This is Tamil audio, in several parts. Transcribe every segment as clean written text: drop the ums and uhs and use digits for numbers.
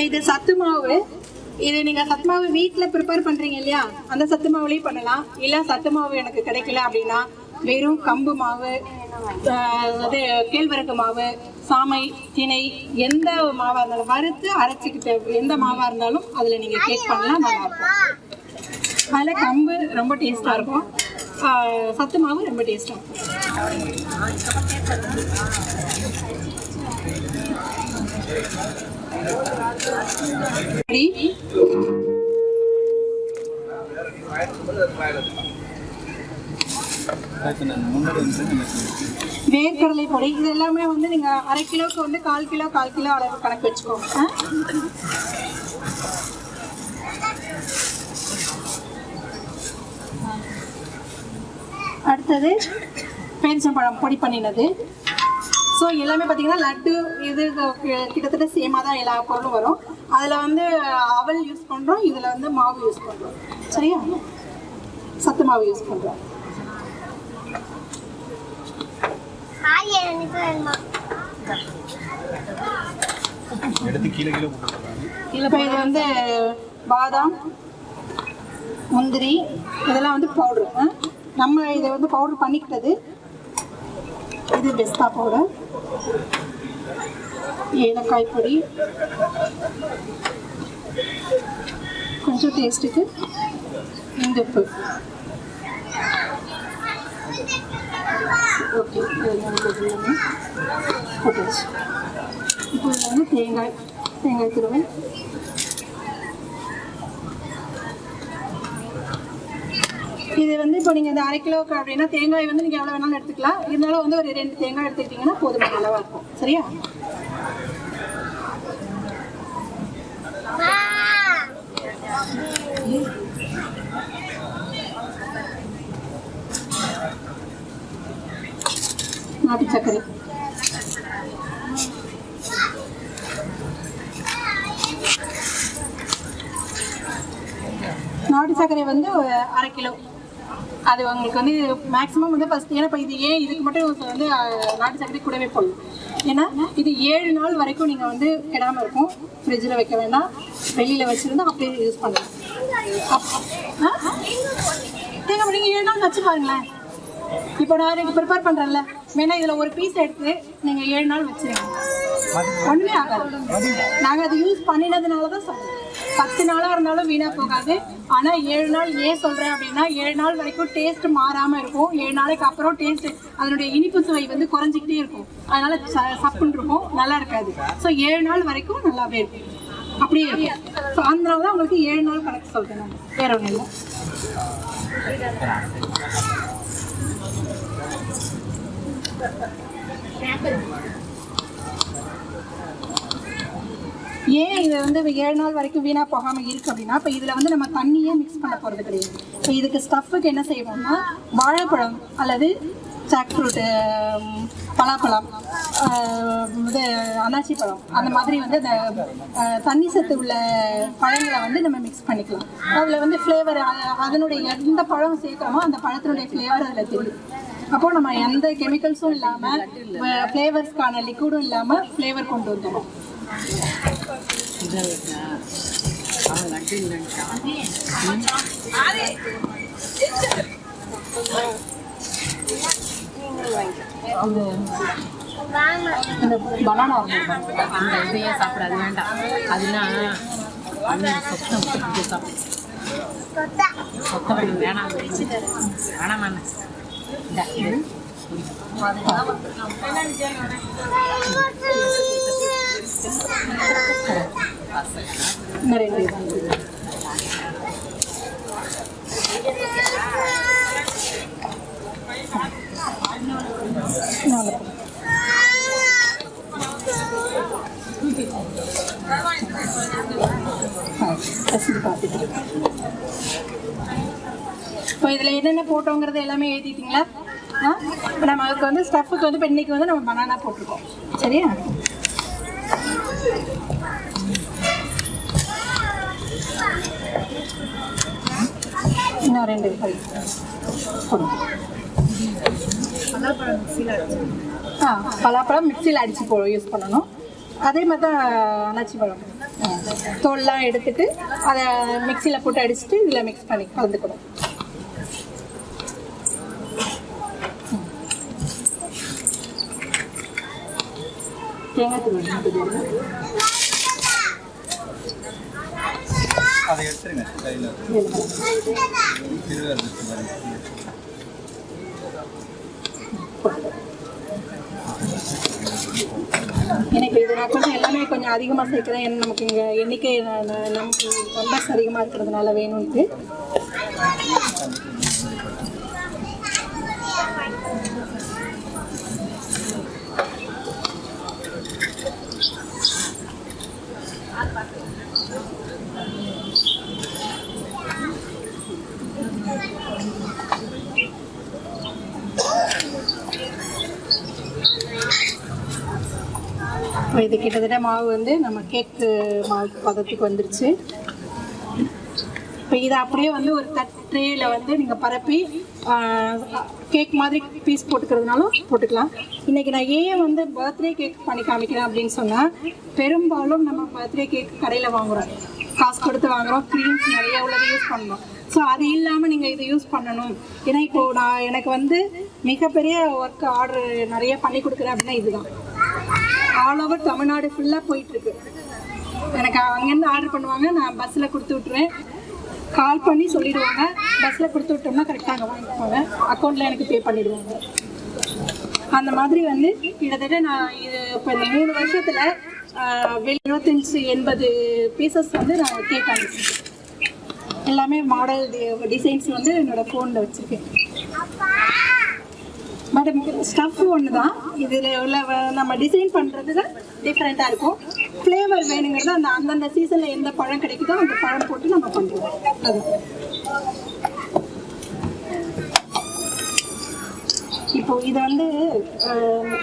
இது சத்து மாவு. இது நீங்கள் சத்து மாவு வீட்டில் ப்ரிப்பேர் பண்ணுறீங்க இல்லையா, அந்த சத்து மாவுலேயும் பண்ணலாம். இல்லை சத்து மாவு எனக்கு கிடைக்கல அப்படின்னா வெறும் கம்பு மாவு, அது கேழ்வரகு மாவு, சாமை, திணை, எந்த மாவாக இருந்தாலும் வறுத்து அரைச்சிக்கிட்டு எந்த மாவாக இருந்தாலும் அதில் நீங்கள் கேக் பண்ணலாம், நல்லாயிருக்கும். அதில் கம்பு ரொம்ப டேஸ்ட்டாக இருக்கும், சத்து மாவு ரொம்ப டேஸ்ட்டாக இருக்கும். வேர்க்கடலை பொடி இது எல்லாமே வந்து நீங்கள் அரை கிலோவுக்கு வந்து 1/4 கிலோ அளவு கணக்கு வச்சுக்கோங்க. அடுத்தது பேரிச்சம்பழம் பொடி பண்ணினது. ஸோ எல்லாமே பார்த்தீங்கன்னா லட்டு இது கிட்டத்தட்ட சேமாக தான் எல்லா பொருளும் வரும். அதில் வந்து அவல் யூஸ் பண்ணுறோம், இதில் வந்து மாவு யூஸ் பண்ணுறோம். சரியா, சத்து மாவு யூஸ் பண்ணுறோம். இப்போ இது வந்து பாதாம், முந்திரி இதெல்லாம் வந்து பவுட்ரு. நம்ம இதை வந்து பவுடர் பண்ணிக்கிட்டது. இது பெஸ்டா பவுடர், ஏலக்காய் பொடி, கொஞ்சம் டேஸ்ட்டுக்கு இந்துப்பு. ஓகே, போட்டாச்சு. இப்போ இதில் வந்து தேங்காய் துருவல், இது வந்து இப்போ நீங்கள் இந்த 1/2 கிலோவுக்கு அப்படின்னா தேங்காய் வந்து நீங்கள் எவ்வளோ வேணாலும் எடுத்துக்கலாம். இருந்தாலும் வந்து ஒரு 2 தேங்காய் எடுத்துக்கிட்டிங்கன்னா போதுமான அளவாக இருக்கும். சரியா, நாட்டு சர்க்கரை, நாட்டு சர்க்கரை வந்து 1/2 கிலோ. அது உங்களுக்கு வந்து மேக்ஸிமம் வந்து ஃபஸ்ட், ஏன்னா இப்போ இது ஏன் இதுக்கு மட்டும் வந்து நாட்டு சர்க்கரை கூடவே போடணும். ஏன்னா இது 7 நாள் வரைக்கும் நீங்கள் வந்து கெடாமல் இருக்கும். ஃப்ரிட்ஜில் வைக்க வேண்டாம், வெளியில் வச்சுருந்தா அப்படியே யூஸ் பண்ணலாம். தேங்காய் நீங்கள் 7 நாள் வச்சு பாருங்களேன். இப்போ நான் எனக்கு ப்ரிப்பேர் பண்ணுறேன்ல, வேணா இதில் ஒரு பீஸ் எடுத்து நீங்கள் 7 நாள் வச்சுருங்க, ஒன்றுமே ஆகாது. நாங்கள் அது யூஸ் பண்ணினதுனால தான் சொல்கிறோம். 10 நாளாக இருந்தாலும் வீணாக போகாது. ஆனால் 7 நாள் ஏன் சொல்கிறேன் அப்படின்னா, 7 நாள் வரைக்கும் டேஸ்ட் மாறாமல் இருக்கும். 7 நாளைக்கு அப்புறம் டேஸ்ட் அதனுடைய இனிப்பு சுவை வந்து குறைஞ்சிக்கிட்டே இருக்கும். அதனால சப்புன்னு இருக்கும், நல்லா இருக்காது. ஸோ 7 நாள் வரைக்கும் நல்லாவே இருக்கும், அப்படியே இருக்கும். ஸோ அதனால தான் உங்களுக்கு 7 நாள் கணக்கு சொல்கிறேன். நான் வேற ஒன்றும் இல்லை. ஏன் இது வந்து 7 நாள் வரைக்கும் வீணாக போகாமல் இருக்குது அப்படின்னா, இப்போ இதில் வந்து நம்ம தண்ணியே மிக்ஸ் பண்ண போகிறது கிடையாது. இப்போ இதுக்கு ஸ்டஃப்புக்கு என்ன செய்வோம்னா, வாழைப்பழம் அல்லது ஜாக் ஃப்ரூட்டு, பலாப்பழம், இது அன்னாச்சி பழம், அந்த மாதிரி வந்து அந்த தண்ணி சத்து உள்ள பழங்களை வந்து நம்ம மிக்ஸ் பண்ணிக்கலாம். அதில் வந்து ஃப்ளேவர், அதனுடைய எந்த பழம் சேர்க்குறோமோ அந்த பழத்தினுடைய ஃப்ளேவர் அதில் தெரியும். அப்போது நம்ம எந்த கெமிக்கல்ஸும் இல்லாமல், ஃப்ளேவர்ஸ்க்கான லிக்விடும் இல்லாமல் ஃப்ளேவர் கொண்டு வந்துடும். பனானா அந்த இதையே சாப்பிடாது, வேண்டாம். அதெல்லாம் சாப்பிடு, வேணாம் வேணாம். இப்போ இதில் என்னென்ன போட்டோங்கிறது எல்லாமே எழுதிட்டீங்களா? இப்போ நம்ம அதுக்கு வந்து ஸ்டஃப்புக்கு வந்து இன்னைக்கு வந்து நம்ம பனானா போட்டிருக்கோம். சரியா, இன்னும் 2 பலாப்பழம் மிக்சியில் அடித்து யூஸ் பண்ணணும். அதே மாதிரி தான் அன்னாச்சி பழம் தோல்லாம் எடுத்துட்டு அதை மிக்சியில் போட்டு அடிச்சுட்டு இதில் மிக்ஸ் பண்ணி கலந்துக்கணும். தேங்காய் தூள் அதை எடுத்துருங்க. ஏன்னா இப்போ இது நான் கொஞ்சம் எல்லாமே கொஞ்சம் அதிகமாக சேர்க்குறேன். ஏன்னா நமக்கு இங்கே எண்ணிக்கை நமக்கு மெம்பர்ஸ் அதிகமாக இருக்கிறதுனால வேணும்ட்டு. இது கிட்டத்தட்ட மாவு வந்து நம்ம கேக்கு மாவு பதத்துக்கு வந்துருச்சு. இப்போ இதை அப்படியே வந்து ஒரு ட்ரேயில் வந்து நீங்கள் பரப்பி கேக் மாதிரி பீஸ் போட்டுக்கிறதுனாலும் போட்டுக்கலாம். இன்றைக்கி நான் ஏன் வந்து பர்த்டே கேக் பண்ணி காமிக்கிறேன் அப்படின்னு சொன்னால், பெரும்பாலும் நம்ம பர்த்டே கேக் கடையில் வாங்குகிறோம், காசு கொடுத்து வாங்குகிறோம், க்ரீம்ஸ் நிறைய உள்ளதை யூஸ் பண்ணணும். ஸோ அது இல்லாமல் நீங்கள் இதை யூஸ் பண்ணணும். ஏன்னா இப்போது எனக்கு வந்து மிகப்பெரிய ஒர்க் ஆர்டர் நிறைய பண்ணி கொடுக்குறேன் அப்படின்னா இதுதான். ஆல் ஓவர் தமிழ்நாடு ஃபுல்லாக போயிட்டுருக்கு. எனக்கு அங்கேருந்து ஆர்டர் பண்ணுவாங்க, நான் பஸ்ஸில் கொடுத்து விட்ருவேன். கால் பண்ணி சொல்லிடுவாங்க, பஸ்ஸில் கொடுத்து விட்டோம்னா கரெக்டாக அங்கே வாங்கிக்குவாங்க, அக்கௌண்ட்டில் எனக்கு பே பண்ணிவிடுவாங்க. அந்த மாதிரி வந்து கிட்டத்தட்ட நான் இது இப்போ இந்த 3 வருஷத்தில் 75-80 பீசஸ் வந்து நான் கேக் அனுப்பிச்சிருக்கேன். எல்லாமே மாடல் டிசைன்ஸ் வந்து என்னோடய ஃபோனில் வச்சுருக்கேன். பட் ஸ்டஃப் ஒன்று தான், இதில் உள்ள நம்ம டிசைன் பண்ணுறது தான் டிஃப்ரெண்ட்டாக இருக்கும். ஃப்ளேவர் வேணுங்கிறது அந்த அந்தந்த சீசனில் எந்த பழம் கிடைக்குதோ அந்த பழம் போட்டு நம்ம பண்ணுறோம். அது இப்போ இதை வந்து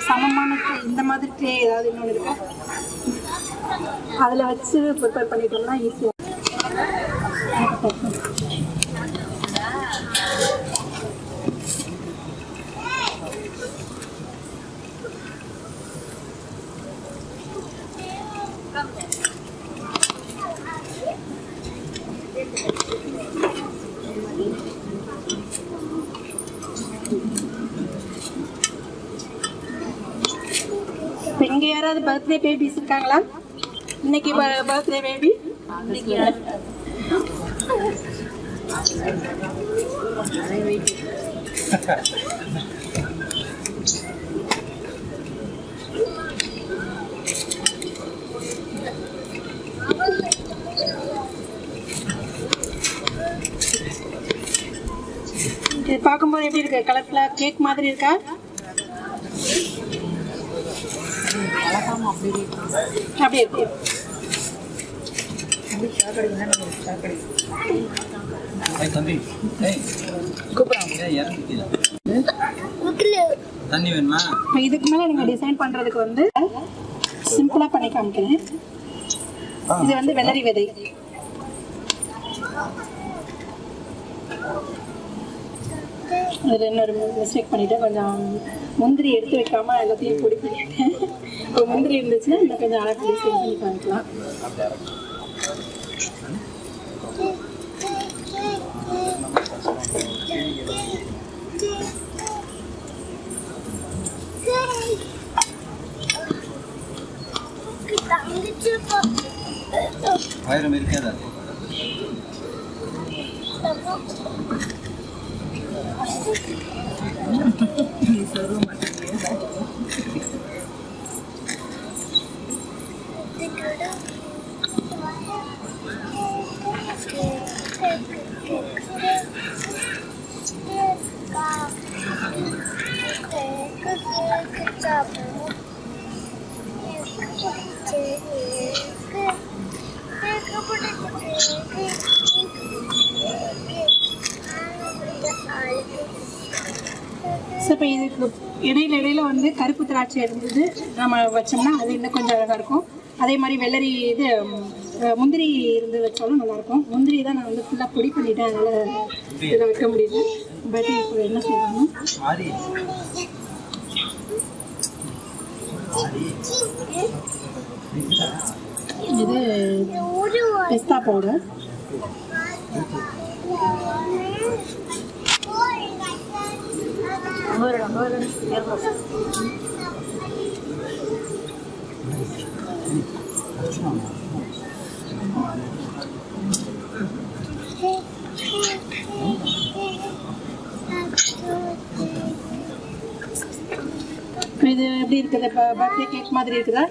சமமான இந்த மாதிரி ட்ரே ஏதாவது இன்னொன்று இருக்கா, அதில் வச்சு ப்ரிப்பேர் பண்ணிட்டோம்னா ஈஸியாக. இப்போ இங்கே யாராவது பர்த்டே பேபிஸ் இருக்காங்களா? இன்னைக்கு பர்த்டே பேபி இது பார்க்கும்போது எப்படி இருக்கு? கலர்ஃபுல்லாக கேக் மாதிரி இருக்கா? அப்படியே இருக்கு. இதுக்கு மேல நீங்க டிசைன் பண்றதுக்கு வந்து சிம்பிளா பண்ணி காமிக்கிறேன். இது வந்து வெள்ளரி விதை. அதில் இன்னொரு மிஸ்டேக் பண்ணிவிட்டேன், கொஞ்சம் முந்திரி எடுத்து வைக்காமல் எல்லாத்தையும் பொடி பண்ணிட்டேன். இப்போ முந்திரி இருந்துச்சுன்னா இன்னும் கொஞ்சம் அழகாக டிசைன் பண்ணி காமிக்கலாம். ஆயிரம் இருக்காதா? ஸோ இப்போ இதுக்கு இடையில வந்து கருப்பு திராட்சை இருந்தது, நம்ம வச்சோம்னா அது இன்னும் கொஞ்சம் அழகாக இருக்கும். அதே மாதிரி வெள்ளரி இது முந்திரி இருந்து வச்சாலும் நல்லாயிருக்கும். முந்திரி தான் நான் வந்து ஃபுல்லாக பொடி பண்ணிட்டேன், அதனால் இதில் வைக்க முடியுது. பட் இப்போ என்ன சொல்லணும், இது பிஸ்தா பவுடர், இது எப்படி இருக்குது? இப்போ பர்த்டே கேக் மாதிரி இருக்குதா?